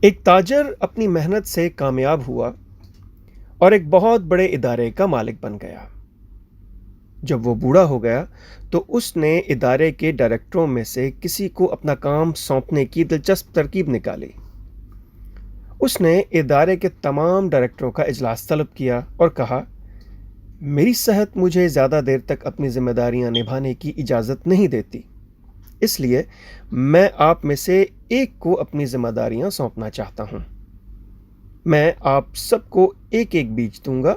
ایک تاجر اپنی محنت سے کامیاب ہوا اور ایک بہت بڑے ادارے کا مالک بن گیا۔ جب وہ بوڑھا ہو گیا تو اس نے ادارے کے ڈائریکٹروں میں سے کسی کو اپنا کام سونپنے کی دلچسپ ترکیب نکالی۔ اس نے ادارے کے تمام ڈائریکٹروں کا اجلاس طلب کیا اور کہا، میری صحت مجھے زیادہ دیر تک اپنی ذمہ داریاں نبھانے کی اجازت نہیں دیتی، اس لیے میں آپ میں سے ایک کو اپنی ذمہ داریاں سونپنا چاہتا ہوں۔ میں آپ سب کو ایک ایک بیج دوں گا۔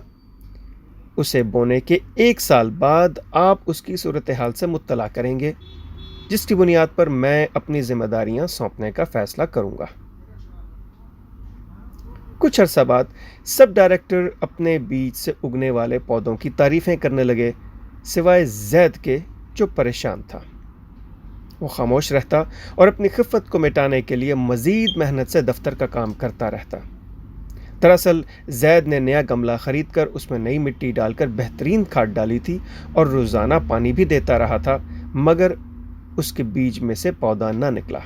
اسے بونے کے 1 سال بعد آپ اس کی صورتحال سے مطلع کریں گے، جس کی بنیاد پر میں اپنی ذمہ داریاں سونپنے کا فیصلہ کروں گا۔ کچھ عرصہ بعد سب ڈائریکٹر اپنے بیج سے اگنے والے پودوں کی تعریفیں کرنے لگے، سوائے زید کے جو پریشان تھا۔ وہ خاموش رہتا اور اپنی خفت کو مٹانے کے لیے مزید محنت سے دفتر کا کام کرتا رہتا۔ دراصل زید نے نیا گملہ خرید کر اس میں نئی مٹی ڈال کر بہترین کھاد ڈالی تھی اور روزانہ پانی بھی دیتا رہا تھا، مگر اس کے بیج میں سے پودا نہ نکلا۔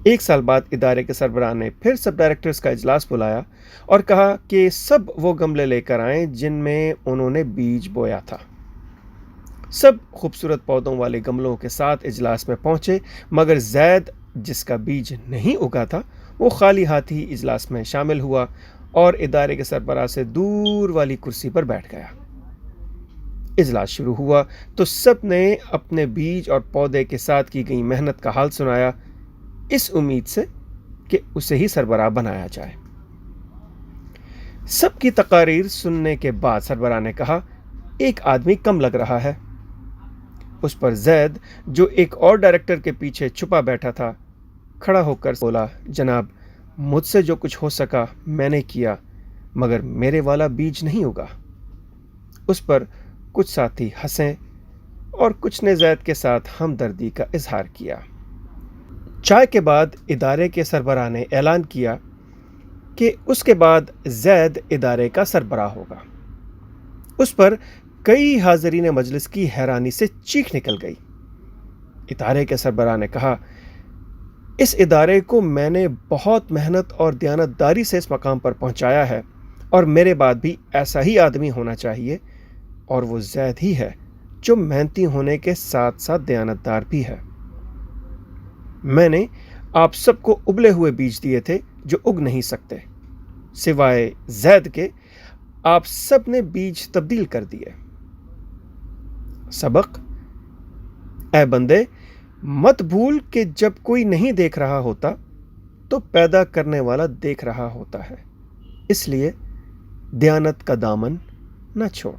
1 سال بعد ادارے کے سربراہ نے پھر سب ڈائریکٹرز کا اجلاس بلایا اور کہا کہ سب وہ گملے لے کر آئیں جن میں انہوں نے بیج بویا تھا۔ سب خوبصورت پودوں والے گملوں کے ساتھ اجلاس میں پہنچے، مگر زید جس کا بیج نہیں اگا تھا وہ خالی ہاتھ ہی اجلاس میں شامل ہوا اور ادارے کے سربراہ سے دور والی کرسی پر بیٹھ گیا۔ اجلاس شروع ہوا تو سب نے اپنے بیج اور پودے کے ساتھ کی گئی محنت کا حال سنایا، اس امید سے کہ اسے ہی سربراہ بنایا جائے۔ سب کی تقاریر سننے کے بعد سربراہ نے کہا، ایک آدمی کم لگ رہا ہے۔ اس پر زید جو ایک اور ڈائریکٹر کے پیچھے چھپا بیٹھا تھا کھڑا ہو کر بولا، جناب، مجھ سے جو کچھ ہو سکا میں نے کیا، مگر میرے والا بیج نہیں اگا۔ اس پر کچھ ساتھی ہنسے اور کچھ نے زید کے ساتھ ہمدردی کا اظہار کیا۔ چائے کے بعد ادارے کے سربراہ نے اعلان کیا کہ اس کے بعد زید ادارے کا سربراہ ہوگا۔ اس پر کئی حاضرین مجلس کی حیرانی سے چیخ نکل گئی۔ ادارے کے سربراہ نے کہا، اس ادارے کو میں نے بہت محنت اور دیانتداری سے اس مقام پر پہنچایا ہے، اور میرے بعد بھی ایسا ہی آدمی ہونا چاہیے، اور وہ زید ہی ہے جو محنتی ہونے کے ساتھ ساتھ دیانتدار بھی ہے۔ میں نے آپ سب کو ابلے ہوئے بیج دیے تھے جو اگ نہیں سکتے، سوائے زید کے آپ سب نے بیج تبدیل کر دیے۔ سبق: اے بندے، مت بھول کہ جب کوئی نہیں دیکھ رہا ہوتا تو پیدا کرنے والا دیکھ رہا ہوتا ہے، اس لیے دیانت کا دامن نہ چھوڑ۔